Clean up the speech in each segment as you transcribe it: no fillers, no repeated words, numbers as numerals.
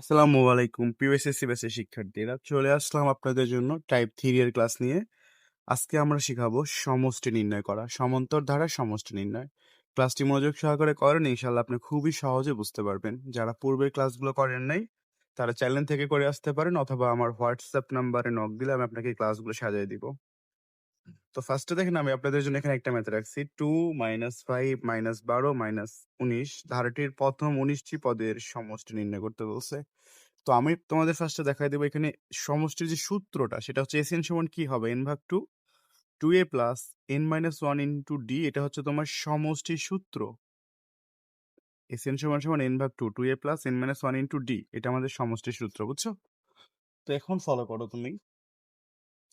আসসালামু আলাইকুম প্রিয় এসএসসি ব্যাচের শিক্ষার্থীরা, চলে আসলাম আপনাদের জন্য টাইপ 3 এর ক্লাস নিয়ে। আজকে আমরা শিখাবো সমষ্টি নির্ণয় করা, সমান্তর ধারার সমষ্টি নির্ণয়। ক্লাসটি মনোযোগ সহকারে করেন, ইনশাল্লাহ আপনি খুবই সহজে বুঝতে পারবেন। যারা পূর্বের ক্লাসগুলো করেন নাই তারা চ্যানেল থেকে করে আসতে পারেন, অথবা আমার হোয়াটসঅ্যাপ নাম্বারে নক দিলে আমি আপনাকে এই ক্লাসগুলো সাজিয়ে দিব। তো ফার্স্টে দেখেন, আমি আপনাদের জন্য এখানে একটা ম্যাথ রাখছি। 2 - 5 - 12 - 19 ধারাটির প্রথম 19টি পদের সমষ্টি নির্ণয় করতে বলছে। তো আমি তোমাদের ফার্স্টে দেখাই দেবো এখানে সমষ্টির যে সূত্রটা, সেটা হচ্ছে এসএন সমান কি হবে, এন ভাগ two 2a plus n minus 1 into D. এটা হচ্ছে তোমার সমষ্টির সূত্র। এসএন সমান সমান n ভাগ two 2a plus n minus 1 into D, এটা আমাদের সমষ্টির সূত্র, বুঝছো? তো এখন ফলো করো তুমি,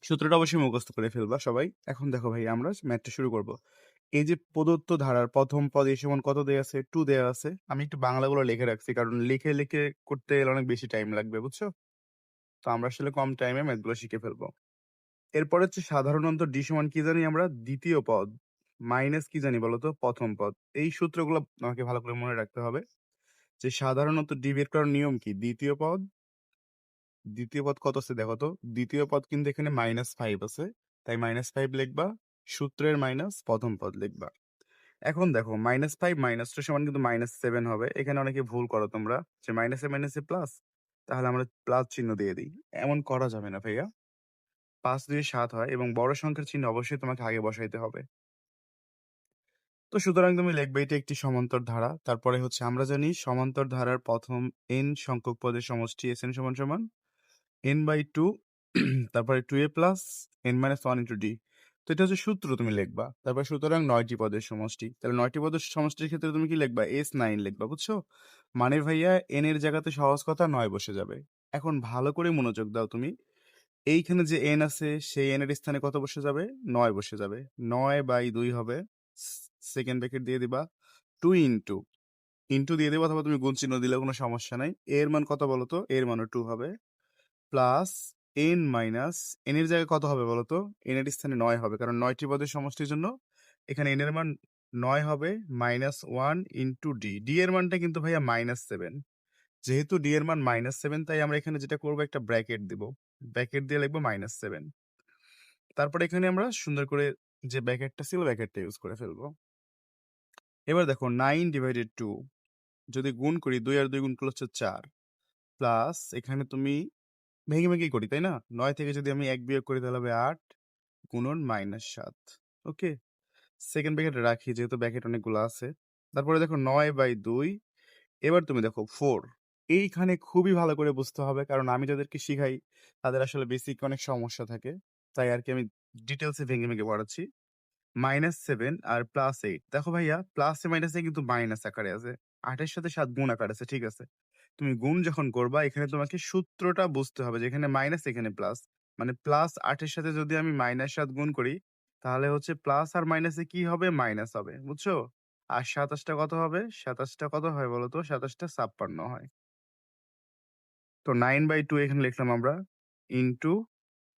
সূত্রটা অবশ্যই মুখস্থ করে ফেলবা সবাই। এখন দেখো ভাই, আমরা ম্যাথটা শুরু করব। এই যে প্রদত্ত ধারার প্রথম পদ এ সমান কত দেয়া আছে, 2 দেয়া আছে। আমি একটু বাংলাগুলো লিখে রাখছি, কারণ লিখে লিখে করতে গেলে অনেক বেশি টাইম লাগবে, বুঝছো? তো আমরা আসলে কম টাইমে ম্যাথগুলো শিখে ফেলবো। এরপর হচ্ছে সাধারণত ডি সমান কি জানি আমরা, দ্বিতীয় পদ, মাইনাস কি জানি বলতো, প্রথম পদ। এই সূত্রগুলো আমাকে ভালো করে মনে রাখতে হবে, যে সাধারণত ডি বের করার নিয়ম কি, দ্বিতীয় পদ। দ্বিতীয় পদ কত আছে দেখো তো, দ্বিতীয় পদ কিন্তু এখানে -5 আছে, তাই -5 লিখবা, সূত্রের মাইনাস প্রথম পদ লিখবা। এখন দেখো, -5 - 2 সমান কিন্তু -7 হবে। এখানে অনেকে ভুল করো তোমরা, যে মাইনাসে মাইনাসে প্লাস, তাহলে আমরা প্লাস চিহ্ন দিয়ে দিই। এমন করা যাবে না ভাইয়া। 5 2 7 হয়, এবং বড় সংখ্যার চিহ্ন অবশ্যই তোমাকে আগে বসাইতে হবে। তো সুতরাং তুমি লিখবে এটা একটি সমান্তর ধারা। তারপরে হচ্ছে আমরা জানি সমান্তর ধারার প্রথম n সংখ্যক পদের সমষ্টি Sn সমান সমান n/2 তারপরে 2a plus n minus 1 into D. তো এটা হচ্ছে সূত্র, তুমি লিখবা। তারপর সুতরাং 9টি পদের সমষ্টি, তাহলে 9টি পদের সমষ্টির ক্ষেত্রে তুমি কি লিখবা, S9 লিখবা, বুঝছো? মানে ভাইয়া n এর জায়গাতে সহজ কথা 9 বসে যাবে। এখন ভালো করে মনোযোগ দাও তুমি, এইখানে যে n আছে সেই n এর স্থানে কত বসে যাবে, 9 বসে যাবে। 9/2 হবে, সেকেন্ড ব্র্যাকেট দিয়ে দিবা, 2 ইন্টু ইন্টু দিয়ে দেবো, অথবা তুমি গুণ চিহ্ন দিলে কোনো সমস্যা নাই। এর মান কত বলো তো, এর মানও 2 হবে, প্লাস n মাইনাস n এর জায়গায় কত হবে বলো তো, n এর স্থানে 9 হবে, কারণ 9টি পদের সমষ্টির জন্য এখানে n এর মান 9 হবে, -1 ইন্টু ডি। ডি এর মানটা কিন্তু ভাইয়া -7। যেহেতু ডি এর মান -7, তাই আমরা এখানে যেটা করবো, একটা ব্র্যাকেট দিব, ব্র্যাকেট দিয়ে লিখবো -7। তারপরে এখানে আমরা সুন্দর করে যে ব্র্যাকেটটা ছিল, ব্র্যাকেটটা ইউজ করে ফেলবো। এবার দেখো 9/2 যদি গুণ করি, 2 আর 2 গুণ করলে হচ্ছে 4, প্লাস এখানে তুমি ভেঙে ভেঙেই করি, তাই না? 9 থেকে যদি আমি 1 বিয়োগ করি, তাহলে হবে 8 গুণন -7। ওকে, সেকেন্ড ব্র্যাকেট রাখি, যেহেতু ব্র্যাকেট অনেকগুলো আছে। তারপরে দেখো 9/2, এবার তুমি দেখো 4। এইখানে খুবই ভালো করে বুঝতে হবে, কারণ আমি যাদেরকে শিখাই তাদের আসলে বেসিক অনেক সমস্যা থাকে, তাই আর কি আমি ডিটেলসে ভেঙে ভেঙে পড়াচ্ছি। -7 আর +8, দেখো ভাইয়া প্লাসে মাইনাসে কিন্তু মাইনাস আকারে আছে, 8-এর সাথে 7 গুণ আকার আছে, ঠিক আছে? তুমি গুণ যখন করবা, এখানে তোমাকে সূত্রটা বুঝতে হবে, যে এখানে মাইনাস এখানে প্লাস। মানে +8-এর সাথে যদি আমি -7 গুণ করি, তাহলে হচ্ছে প্লাস আর মাইনাসে কি হবে, মাইনাস হবে, বুঝছো? আর 27টা কত হবে, 27টা কত হয় বলতো, 27টা 56 হয়। তো 9/2 এখানে লিখলাম আমরা, ইন্টু,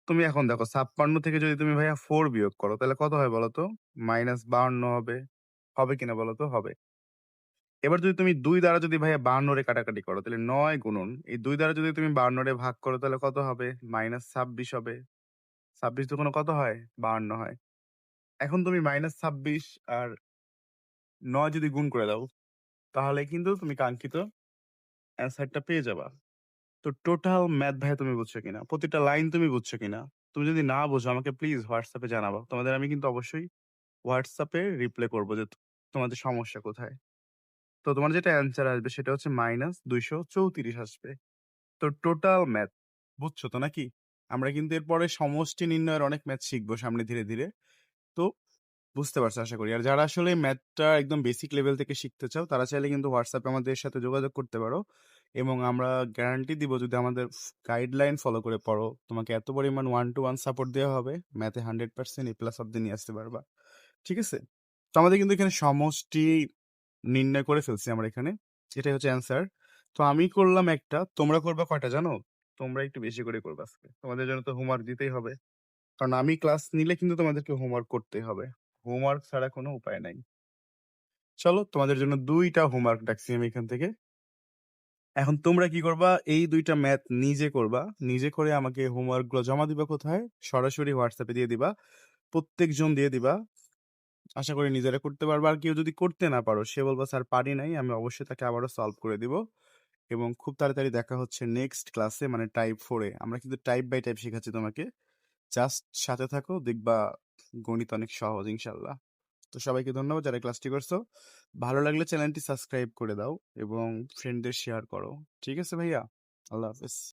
তুমি এখন দেখো 56 থেকে যদি তুমি ভাইয়া 4 বিয়োগ করো, তাহলে কত হয় বলতো, -52 হবে। হবে কিনা বলতো, হবে। এবার যদি তুমি 2 দ্বারা যদি ভাইয়া 52 রে কাটাকাটি করো, তাহলে 9 গুণন এই 2 দ্বারা যদি তুমি 52 রে ভাগ করো, তাহলে কত হবে, -26 হবে। 26 দুগুণে কত হয়, 52 হয়। এখন তুমি -26 আর 9 যদি গুণ করে দাও, তাহলে কিন্তু তুমি কাঙ্ক্ষিত অ্যান্সারটা পেয়ে যাবা। তো টোটাল ম্যাথ ভাইয়া তুমি বুঝছো কিনা, প্রতিটা লাইন তুমি বুঝছো কিনা? তুমি যদি না বুঝো, আমাকে প্লিজ হোয়াটসঅ্যাপে জানাবা। তোমাদের আমি কিন্তু অবশ্যই হোয়াটসঅ্যাপে রিপ্লাই করবো, যে তোমাদের সমস্যা কোথায়। তো তোমার যেটা অ্যান্সার আসবে, সেটা হচ্ছে -234 আসবে। তো টোটাল ম্যাথ বুঝছো তো নাকি? আমরা কিন্তু এরপরে সমষ্টি নির্ণয়ের অনেক ম্যাথ শিখবো সামনে ধীরে ধীরে। তো বুঝতে পারছো আশা করি। আর যারা আসলে ম্যাথটা একদম বেসিক লেভেল থেকে শিখতে চাও, তারা চাইলে কিন্তু হোয়াটসঅ্যাপে আমাদের সাথে যোগাযোগ করতে পারো, এবং আমরা গ্যারান্টি দিব, যদি আমাদের গাইডলাইন ফলো করে পড়ো, তোমাকে এত পরিমাণ 1-to-1 সাপোর্ট দেওয়া হবে, ম্যাথে 100% A+ অব্দি নিয়ে আসতে পারবা। ঠিক আছে? তো আমাদের কিন্তু এখানে সমষ্টি নির্ণয় করে ফেলছি আমরা এখানে, এটাই হচ্ছে অ্যান্সার। তো আমি করলাম একটা, তোমরা করবা কয়টা জানো? তোমরা একটু বেশি করে করবা আজকে, তোমাদের জন্য তো হোমওয়ার্ক দিতেই হবে, কারণ আমি ক্লাস নিলে কিন্তু তোমাদেরকে হোমওয়ার্ক করতেই হবে। হোমওয়ার্ক ছাড়া কোনো উপায় নাই। চলো, তোমাদের জন্য 2টা হোমওয়ার্ক ডাকছি আমি এখান থেকে। এখন তোমরা কি করবা? এই ২ টা ম্যাথ নিজে করবা। নিজে করে আমাকে হোমওয়ার্কগুলো জমা দিবা কোথায়? সরাসরি WhatsApp এ দিয়ে দিবা। প্রত্যেকজন দিয়ে দিবা। আশা করি নিজেরা করতে পারবা। আর কেউ যদি করতে না পারো, সে বলবা, "স্যার পারি নাই।" আমি অবশ্যই তাকে আবারও সলভ করে দিব। এবং খুব তাড়াতাড়ি দেখা হচ্ছে নেক্সট ক্লাসে, মানে টাইপ 4 এ। আমরা কিন্তু টাইপ বাই টাইপ শিখাচ্ছি তোমাকে। জাস্ট সাথে থাকো, দেখবা গণিত অনেক সহজ ইনশাআল্লাহ। তো সবাইকে ধন্যবাদ যারা ক্লাসটি করছো। ভালো লাগলে চ্যানেলটি সাবস্ক্রাইব করে দাও এবং ফ্রেন্ডদের শেয়ার করো। ঠিক আছে ভাইয়া? আল্লাহ হাফেজ।